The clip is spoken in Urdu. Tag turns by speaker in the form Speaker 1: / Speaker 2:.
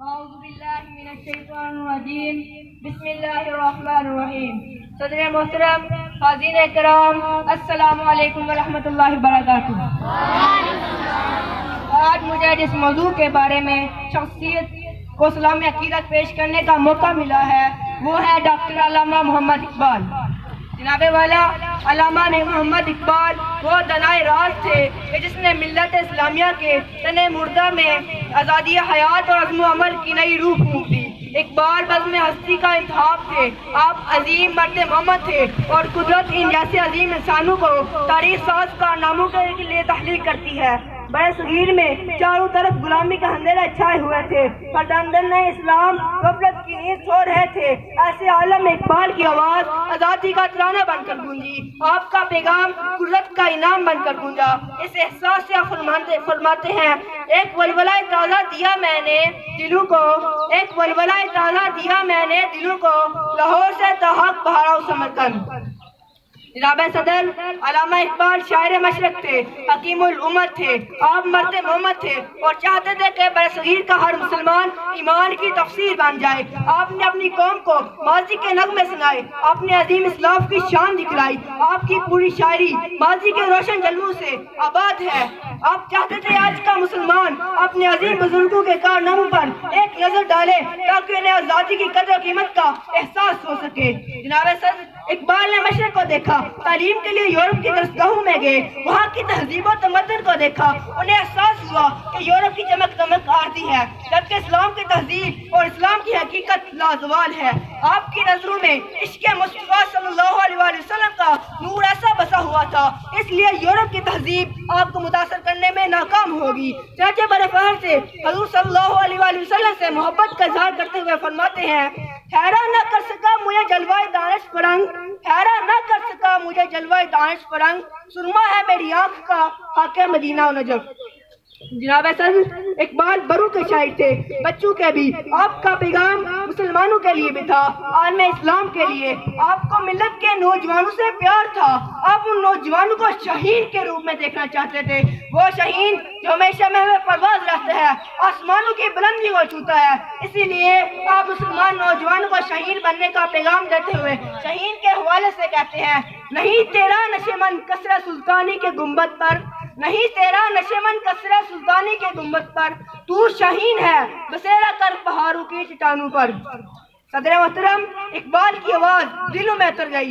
Speaker 1: اعوذ باللہ من الشیطان الرجیم بسم اللہ الرحمن الرحیم۔ صدر محترم، حاضرین کرام، السلام علیکم ورحمۃ اللہ وبرکاتہ۔ آج مجھے جس موضوع کے بارے میں شخصیت کو اسلامی عقیدت پیش کرنے کا موقع ملا ہے وہ ہے ڈاکٹر علامہ محمد اقبال۔ جناب والا علامہ محمد اقبال وہ دنائے راز تھے کہ جس نے ملت اسلامیہ کے تن مردہ میں آزادی حیات اور عزم و عمل کی نئی روح پھونک دی۔ اقبال بزم ہستی کا انتخاب تھے، آپ عظیم مرد محمد تھے اور قدرت ان جیسے عظیم انسانوں کو تاریخ ساز کارناموں کے لیے تخلیق کرتی ہے۔ بڑے صغیر میں چاروں طرف غلامی کا اندھیرا چھائے ہوئے تھے، فرزندان اسلام غفلت کی نیند سو رہے تھے۔ ایسے عالم میں اقبال کی آواز آزادی کا ترانہ بن کر گونجی، آپ کا پیغام قدرت کا انعام بن کر گونجا۔ اس احساس سے فرماتے ہیں، ایک ولولہ تازہ دیا میں نے دلوں کو، ایک ولولہ تازہ دیا میں نے دلوں کو، لاہور سے تاحق بہارا سمرقند۔ جناب صدر، علامہ اقبال شاعر مشرق تھے، حکیم الامت تھے، آپ مرد محمد تھے اور چاہتے تھے کہ برصغیر کا ہر مسلمان ایمان کی تفسیر بن جائے۔ آپ نے اپنی قوم کو ماضی کے نغمے سنائے، اپنے عظیم اسلاف کی شان دکھلائی۔ آپ کی پوری شاعری ماضی کے روشن جلووں سے آباد ہے۔ آپ چاہتے تھے آج کا مسلمان اپنے عظیم بزرگوں کے کارناموں پر ایک نظر ڈالے تاکہ انہیں آزادی کی قدر و قیمت کا احساس ہو سکے۔ جناب صدر، اقبال نے مشرق کو دیکھا، تعلیم کے لیے یورپ کی درسگاہوں میں گئے، وہاں کی تہذیب و تمدن کو دیکھا، انہیں احساس ہوا کہ یورپ کی چمک دمک عارضی ہے جبکہ اسلام کی تہذیب اور اسلام کی حقیقت لازوال ہے۔ آپ کی نظروں میں عشق مصطفیٰ صلی اللہ علیہ وسلم کا نور ایسا بسا ہوا تھا، اس لیے یورپ کی تہذیب آپ کو متاثر کرنے میں ناکام ہوگی۔ چاچے بڑے فخر سے حضور صلی اللہ علیہ وسلم سے محبت کا اظہار کرتے ہوئے فرماتے ہیں، حیران نہ کر سکا مجھے جلوہ دانش فرنگ، حیران نہ کر سکا مجھے جلوہ دانش فرنگ، سرما ہے میری آنکھ کا خاک مدینہ و نجف۔ جناب صدر، اقبال برو کے شاعر تھے، بچوں کے بھی۔ آپ کا پیغام مسلمانوں کے لیے بھی تھا، عالم اسلام کے لیے۔ آپ کو ملت کے نوجوانوں سے پیار تھا، آپ ان نوجوانوں کو شہین کے روپ میں دیکھنا چاہتے تھے، وہ شہین جو ہمیشہ میں پرواز رہتا ہے، آسمانوں کی بلندی کو چھوتا ہے۔ اسی لیے آپ مسلمان نوجوانوں کو شہین بننے کا پیغام دیتے ہوئے شہین کے حوالے سے کہتے ہیں، نہیں تیرا نشیمن کسرہ سلطانی کے گنبد پر، نہیں تیرا نشیمن کسرہ سلطانی کے گنبد پر، تو شہین ہے بسیرا کر پہاڑوں کی چٹانوں پر۔ صدر محترم، اقبال کی آواز دلوں میں اتر گئی۔